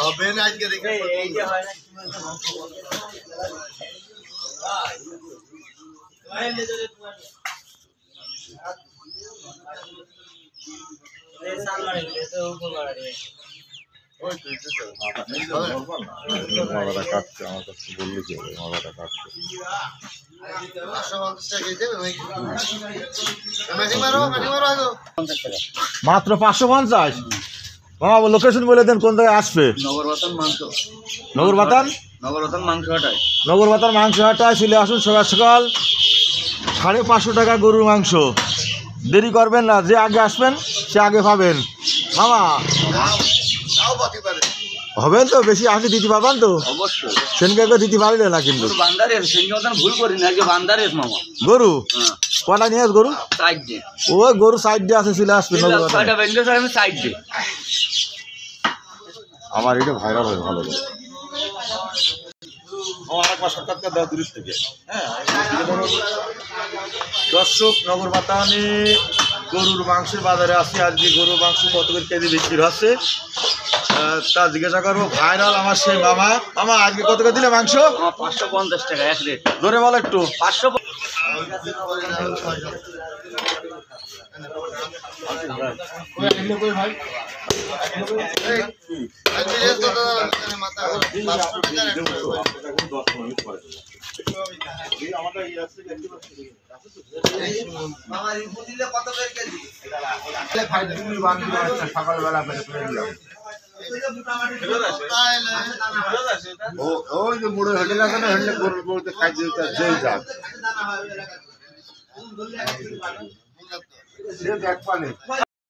হবে না আজকে দেখে কাটছে আমার কাছে বললে কি হবে মালাটা কাটছে মাত্র 550 মামা লোকেশন বলে দেন কোন জায়গায় আসবে নগরবাতান মাংস হাটায় চলে আসুন সকাল সকাল 550 টাকা গরুর মাংস দেরি করবেন না যে আগে আসবেন সে আগে পাবেন মামা হবেন তো বেশি আগে দিতে পারবেন তো অবশ্যই সেনকে দিতে পারলে না কিন্তু ভুল করি না গরু কটা নিয়ে আস গরু ও গরু সাইড দিয়ে আছে চলে আসবে আমার এটা ভাইরাল হয় ভালো দর্শক নগরবাতানে গরুর মাংসের বাজারে আসি আজকে গরুর মাংস কত করে কেজি বিক্রি হচ্ছে তা জিজ্ঞাসা করবো ভাইরাল আমার সেই মামা মামা আজকে কত করে দিলে মাংস 550 টাকা এক রেট ধরে বলো একটু 500 সকালবেলা ওই যে বুড়ো হোটেল আছে না হোটেলে গরুর গরুতে খাইতে যেই যাক সে দেখ পানি